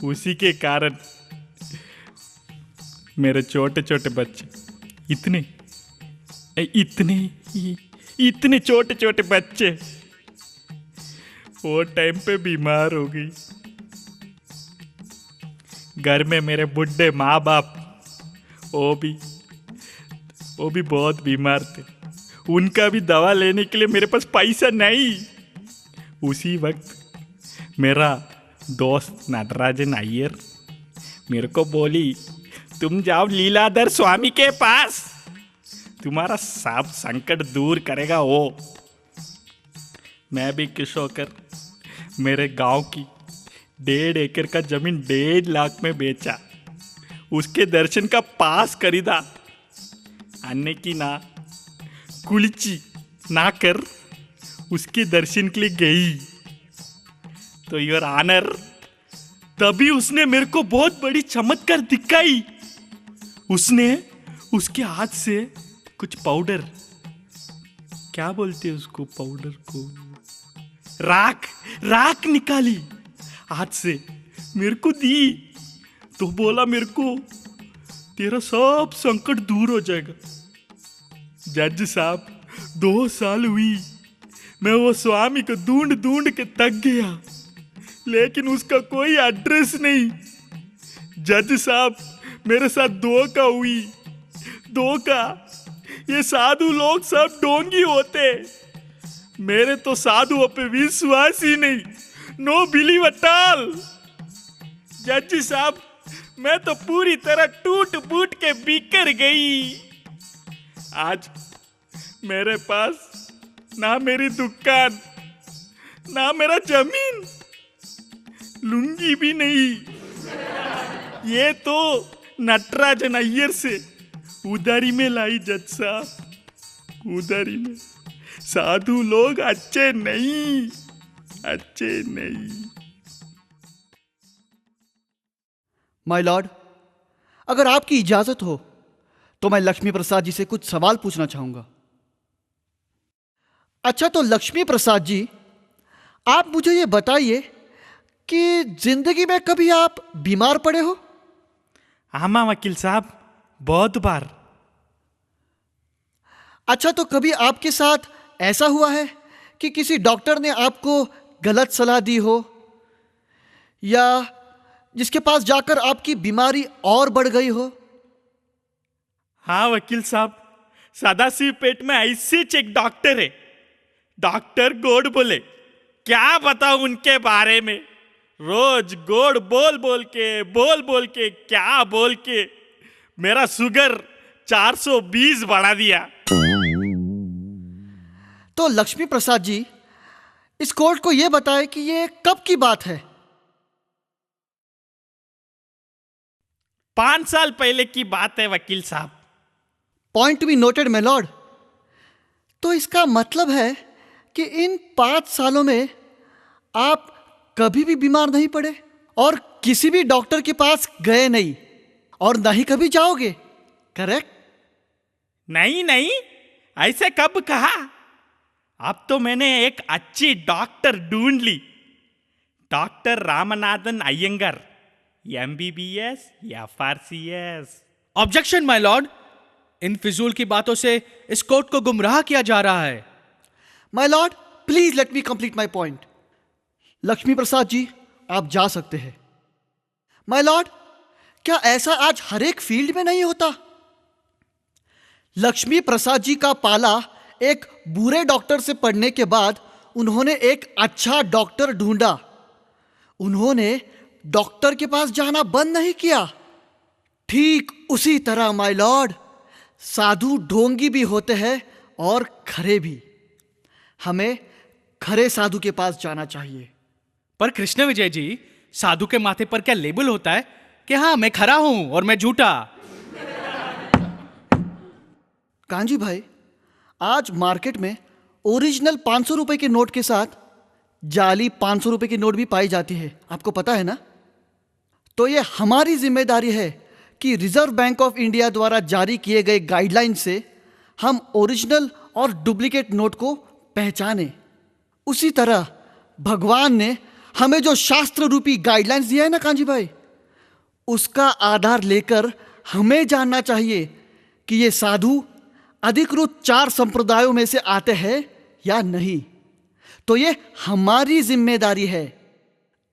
उसी के कारण मेरे छोटे छोटे बच्चे, इतने छोटे छोटे बच्चे वो टाइम पे बीमार हो गई। घर में मेरे बुढ़े माँ बाप वो भी बहुत बीमार थे। उनका भी दवा लेने के लिए मेरे पास पैसा नहीं। उसी वक्त मेरा दोस्त नटराजन अय्यर मेरे को बोली, तुम जाओ लीलाधर स्वामी के पास, तुम्हारा सब संकट दूर करेगा वो। मैं भी खुश होकर मेरे गांव की 1.5 एकड़ का जमीन 1.5 लाख में बेचा, उसके दर्शन का पास खरीदा। अन्य की ना कुलची ना कर उसके दर्शन के लिए गई तो योर ऑनर, तभी उसने मेरे को बहुत बड़ी चमत्कार दिखाई। उसने उसके हाथ से कुछ पाउडर, क्या बोलते हैं उसको, पाउडर को, राख निकाली हाथ से मेरे को दी। तो बोला मेरे को तेरा सब संकट दूर हो जाएगा। जज साहब, 2 साल हुई मैं वो स्वामी को ढूंढ के थक गया, लेकिन उसका कोई एड्रेस नहीं। जज साहब, मेरे साथ धोखा हुई। धोखा, ये साधु लोग सब ढोंगी होते, मेरे तो साधुओं पे विश्वास ही नहीं। Know believe at all. जज साहब, मैं तो पूरी तरह टूट फूट के बिखर गई। आज मेरे पास ना मेरी दुकान, ना मेरा जमीन, लुंगी भी नहीं। ये तो नटराजन अय्यर से उधारी में लाई जज साहब, उधारी में। साधु लोग अच्छे नहीं। माय लॉर्ड, अगर आपकी इजाजत हो तो मैं लक्ष्मी प्रसाद जी से कुछ सवाल पूछना चाहूंगा। अच्छा, तो लक्ष्मी प्रसाद जी, आप मुझे ये बताइए कि जिंदगी में कभी आप बीमार पड़े हो? हाँ वकील साहब, बहुत बार। अच्छा, तो कभी आपके साथ ऐसा हुआ है कि किसी डॉक्टर ने आपको गलत सलाह दी हो, या जिसके पास जाकर आपकी बीमारी और बढ़ गई हो? हाँ वकील साहब, सदाशिवपेट में ऐसे एक डॉक्टर है, डॉक्टर गोड बोले। क्या बताऊं उनके बारे में, रोज गोड बोल बोल के क्या बोल के मेरा शुगर 420 बढ़ा दिया। तो लक्ष्मी प्रसाद जी, इस कोर्ट को यह बताएं कि ये कब की बात है? 5 साल पहले की बात है वकील साहब। Point be noted my Lord. तो इसका मतलब है कि इन 5 सालों में आप कभी भी बीमार नहीं पड़े और किसी भी डॉक्टर के पास गए नहीं और ना ही कभी जाओगे, करेक्ट? नहीं, ऐसे कब कहा? अब तो मैंने एक अच्छी डॉक्टर ढूंढ ली, डॉक्टर रामनाथन अयंगर, MBBS या FRCS। ऑब्जेक्शन माय लॉर्ड, इन फिजूल की बातों से इस कोर्ट को गुमराह किया जा रहा है। My lord, please let me complete my point. Lakshmi Prasad ji, आप जा सकते हैं। माय लॉर्ड, क्या ऐसा आज हर एक फील्ड में नहीं होता? लक्ष्मी प्रसाद जी का पाला एक बुरे डॉक्टर से पढ़ने के बाद उन्होंने एक अच्छा डॉक्टर ढूंढा। उन्होंने डॉक्टर के पास जाना बंद नहीं किया। ठीक उसी तरह माय लॉर्ड, साधु ढोंगी भी होते हैं और खरे भी। हमें खरे साधु के पास जाना चाहिए। पर कृष्ण विजय जी, साधु के माथे पर क्या लेबल होता है कि हाँ मैं खरा हूं और मैं झूठा? कांजी भाई, आज मार्केट में ओरिजिनल 500 रुपए के नोट के साथ जाली 500 रुपए की नोट भी पाई जाती है, आपको पता है ना? तो ये हमारी जिम्मेदारी है कि रिजर्व बैंक ऑफ इंडिया द्वारा जारी किए गए गाइडलाइन से हम ओरिजिनल और डुप्लीकेट नोट को पहचानें। उसी तरह भगवान ने हमें जो शास्त्र रूपी गाइडलाइंस दिया है ना कांजी भाई, उसका आधार लेकर हमें जानना चाहिए कि ये साधु अधिकृत 4 संप्रदायों में से आते हैं या नहीं। तो ये हमारी जिम्मेदारी है।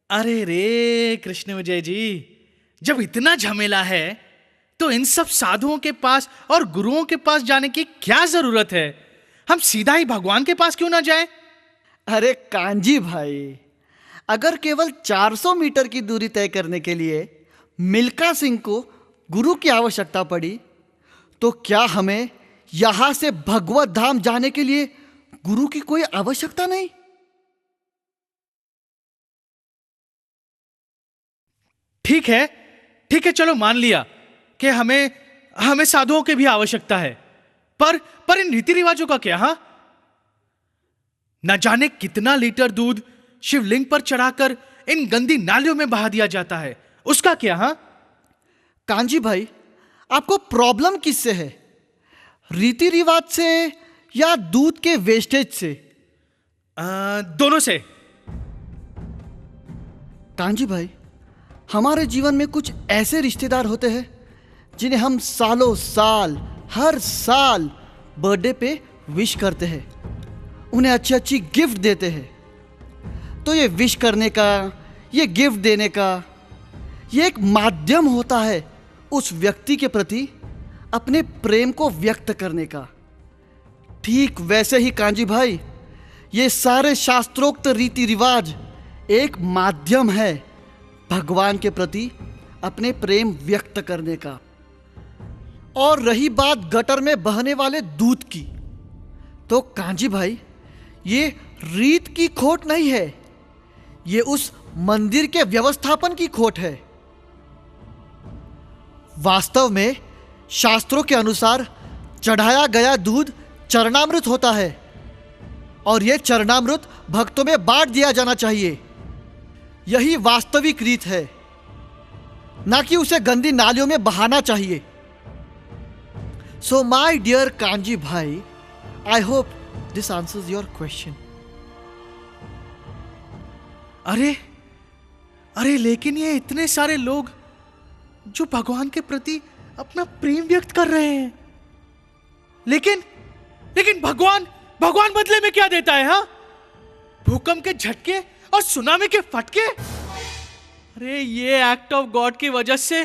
अरे रे कृष्ण विजय जी, जब इतना झमेला है तो इन सब साधुओं के पास और गुरुओं के पास जाने की क्या जरूरत है? हम सीधा ही भगवान के पास क्यों ना जाएं? अरे कांजी भाई, अगर केवल 400 मीटर की दूरी तय करने के लिए मिल्खा सिंह को गुरु की आवश्यकता पड़ी, तो क्या हमें यहां से भगवत धाम जाने के लिए गुरु की कोई आवश्यकता नहीं? ठीक है, चलो मान लिया कि हमें साधुओं की भी आवश्यकता है, पर इन रीति रिवाजों का क्या? हाँ, न जाने कितना लीटर दूध शिवलिंग पर चढ़ाकर इन गंदी नालियों में बहा दिया जाता है, उसका क्या? हाँ कांजी भाई, आपको प्रॉब्लम किससे है? रीति रिवाज से या दूध के वेस्टेज से? दोनों से। कांजी भाई, हमारे जीवन में कुछ ऐसे रिश्तेदार होते हैं जिन्हें हम सालों साल हर साल बर्थडे पे विश करते हैं, उन्हें अच्छी अच्छी गिफ्ट देते हैं। तो ये विश करने का, ये गिफ्ट देने का, ये एक माध्यम होता है उस व्यक्ति के प्रति अपने प्रेम को व्यक्त करने का। ठीक वैसे ही कांजी भाई, ये सारे शास्त्रोक्त रीति रिवाज एक माध्यम है भगवान के प्रति अपने प्रेम व्यक्त करने का। और रही बात गटर में बहने वाले दूध की, तो कांजी भाई, ये रीत की खोट नहीं है, ये उस मंदिर के व्यवस्थापन की खोट है। वास्तव में शास्त्रों के अनुसार चढ़ाया गया दूध चरणामृत होता है और यह चरणामृत भक्तों में बांट दिया जाना चाहिए। यही वास्तविक रीत है, ना कि उसे गंदी नालियों में बहाना चाहिए। So my dear kanji bhai, I hope this answers your question. अरे लेकिन ये इतने सारे लोग जो भगवान के प्रति अपना प्रेम व्यक्त कर रहे हैं, लेकिन भगवान भगवान बदले में क्या देता है? हाँ, भूकंप के झटके और सुनामी के फटके। अरे ये एक्ट ऑफ गॉड की वजह से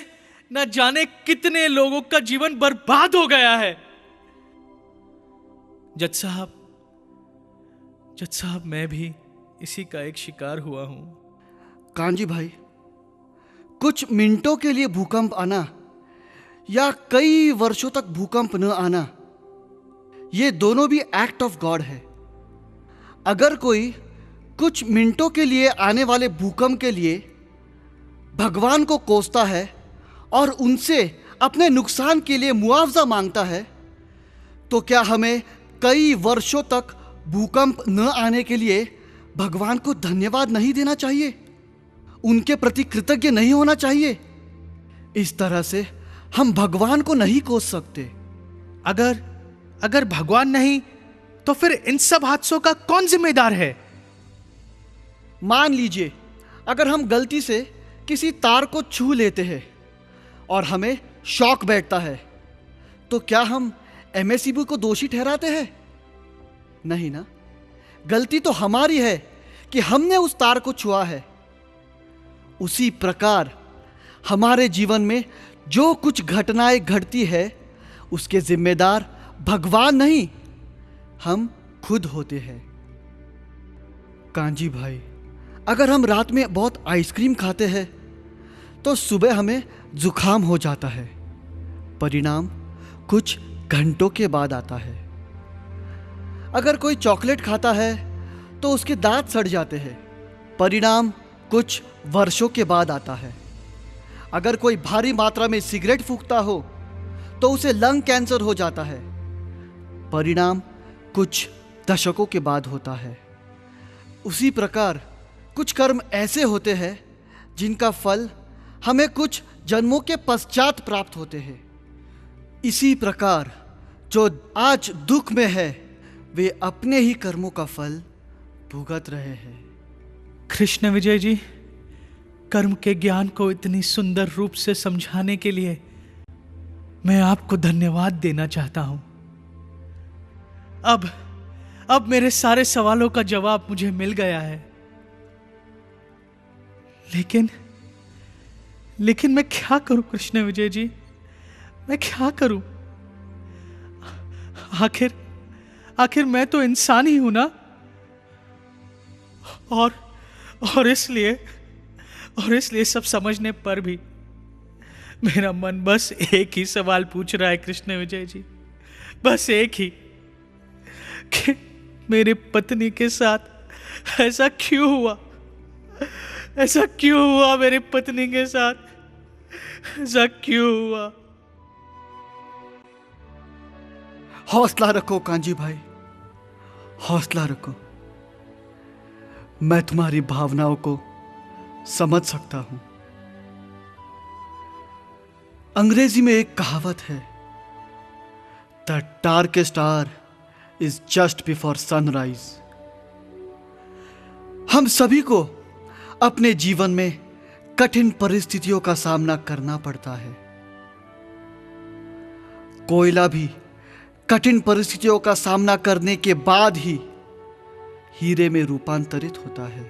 न जाने कितने लोगों का जीवन बर्बाद हो गया है। जज साहब मैं भी इसी का एक शिकार हुआ हूं। कांजी भाई, कुछ मिनटों के लिए भूकंप आना या कई वर्षों तक भूकंप न आना, ये दोनों भी एक्ट ऑफ गॉड है। अगर कोई कुछ मिनटों के लिए आने वाले भूकंप के लिए भगवान को कोसता है और उनसे अपने नुकसान के लिए मुआवजा मांगता है, तो क्या हमें कई वर्षों तक भूकंप न आने के लिए भगवान को धन्यवाद नहीं देना चाहिए? उनके प्रति कृतज्ञ नहीं होना चाहिए? इस तरह से हम भगवान को नहीं कोस सकते। अगर भगवान नहीं तो फिर इन सब हादसों का कौन जिम्मेदार है? मान लीजिए अगर हम गलती से किसी तार को छू लेते हैं और हमें शॉक बैठता है, तो क्या हम एमएसईबी को दोषी ठहराते हैं? नहीं ना, गलती तो हमारी है कि हमने उस तार को छुआ है। उसी प्रकार हमारे जीवन में जो कुछ घटनाएं घटती है उसके जिम्मेदार भगवान नहीं, हम खुद होते हैं। कांजी भाई, अगर हम रात में बहुत आइसक्रीम खाते हैं तो सुबह हमें जुकाम हो जाता है, परिणाम कुछ घंटों के बाद आता है। अगर कोई चॉकलेट खाता है तो उसके दांत सड़ जाते हैं, परिणाम कुछ वर्षों के बाद आता है। अगर कोई भारी मात्रा में सिगरेट फूंकता हो तो उसे लंग कैंसर हो जाता है, परिणाम कुछ दशकों के बाद होता है। उसी प्रकार कुछ कर्म ऐसे होते हैं जिनका फल हमें कुछ जन्मों के पश्चात प्राप्त होते हैं। इसी प्रकार जो आज दुख में है वे अपने ही कर्मों का फल भुगत रहे हैं। कृष्ण विजय जी, कर्म के ज्ञान को इतनी सुंदर रूप से समझाने के लिए मैं आपको धन्यवाद देना चाहता हूं। अब मेरे सारे सवालों का जवाब मुझे मिल गया है। लेकिन मैं क्या करूं कृष्ण विजय जी, मैं क्या करूं? आखिर मैं तो इंसान ही हूं ना। और इसलिए सब समझने पर भी मेरा मन बस एक ही सवाल पूछ रहा है कृष्ण विजय जी, बस एक ही, कि मेरे पत्नी के साथ ऐसा क्यों हुआ? ऐसा क्यों हुआ मेरी पत्नी के साथ? ऐसा क्यों हुआ? हौसला रखो कांजी भाई, हौसला रखो। मैं तुम्हारी भावनाओं को समझ सकता हूं। अंग्रेजी में एक कहावत है, the darkest hour is just before sunrise. हम सभी को अपने जीवन में कठिन परिस्थितियों का सामना करना पड़ता है। कोयला भी कठिन परिस्थितियों का सामना करने के बाद ही हीरे में रूपांतरित होता है।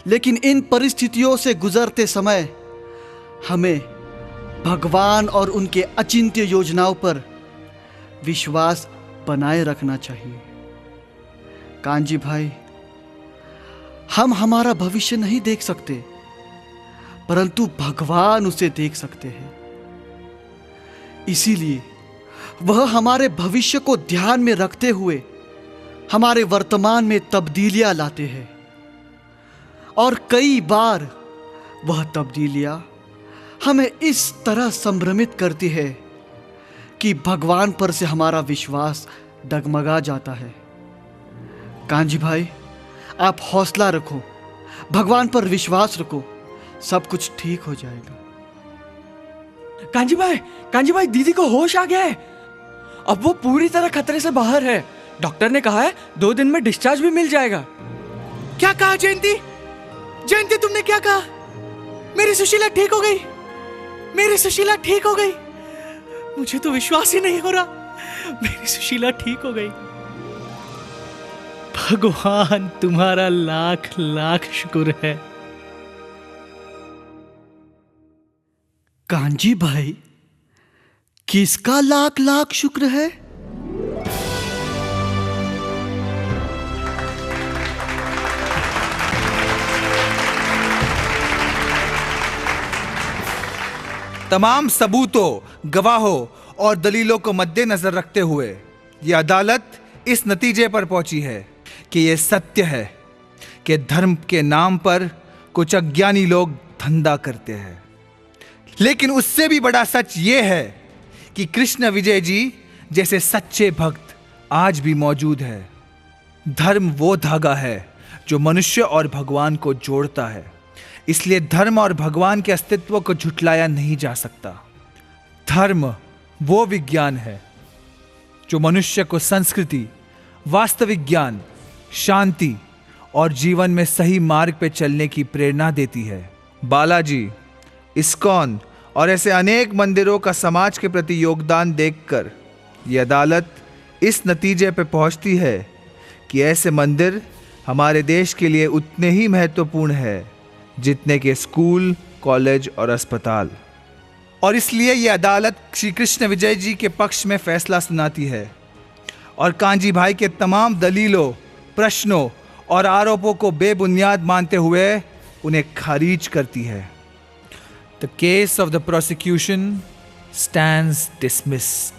लेकिन इन परिस्थितियों से गुजरते समय हमें भगवान और उनके अचिंत्य योजनाओं पर विश्वास बनाए रखना चाहिए। कांजी भाई, हम हमारा भविष्य नहीं देख सकते, परंतु भगवान उसे देख सकते हैं। इसीलिए वह हमारे भविष्य को ध्यान में रखते हुए हमारे वर्तमान में तब्दीलियां लाते हैं, और कई बार वह तब्दीलियां हमें इस तरह संभ्रमित करती है कि भगवान पर से हमारा विश्वास डगमगा जाता है। कांजी भाई, आप हौसला रखो, भगवान पर विश्वास रखो, सब कुछ ठीक हो जाएगा। कांजी भाई, दीदी को होश आ गया है। अब वो पूरी तरह खतरे से बाहर है। डॉक्टर ने कहा है 2 दिन में डिस्चार्ज भी मिल जाएगा। क्या कहा जयंती? जयंती, तुमने क्या कहा? मेरी सुशीला ठीक हो गई, मेरी सुशीला ठीक हो गई। मुझे तो विश्वास ही नहीं हो रहा मेरी सुशीला ठीक हो गई। भगवान तुम्हारा लाख लाख शुक्र है। कांजी भाई, किसका लाख लाख शुक्र है? तमाम सबूतों, गवाहों और दलीलों को मद्देनजर रखते हुए यह अदालत इस नतीजे पर पहुंची है कि यह सत्य है कि धर्म के नाम पर कुछ अज्ञानी लोग धंधा करते हैं। लेकिन उससे भी बड़ा सच यह है कि कृष्ण विजय जी जैसे सच्चे भक्त आज भी मौजूद है। धर्म वो धागा है जो मनुष्य और भगवान को जोड़ता है, इसलिए धर्म और भगवान के अस्तित्व को झुठलाया नहीं जा सकता। धर्म वो विज्ञान है जो मनुष्य को संस्कृति, वास्तविक ज्ञान, शांति और जीवन में सही मार्ग पर चलने की प्रेरणा देती है। बालाजी, इस्कॉन और ऐसे अनेक मंदिरों का समाज के प्रति योगदान देखकर यह अदालत इस नतीजे पर पहुंचती है कि ऐसे मंदिर हमारे देश के लिए उतने ही महत्वपूर्ण है जितने के स्कूल, कॉलेज और अस्पताल। और इसलिए यह अदालत श्री कृष्ण विजय जी के पक्ष में फैसला सुनाती है और कांजी भाई के तमाम दलीलों, प्रश्नों और आरोपों को बेबुनियाद मानते हुए उन्हें खारिज करती है। The case of the prosecution stands dismissed.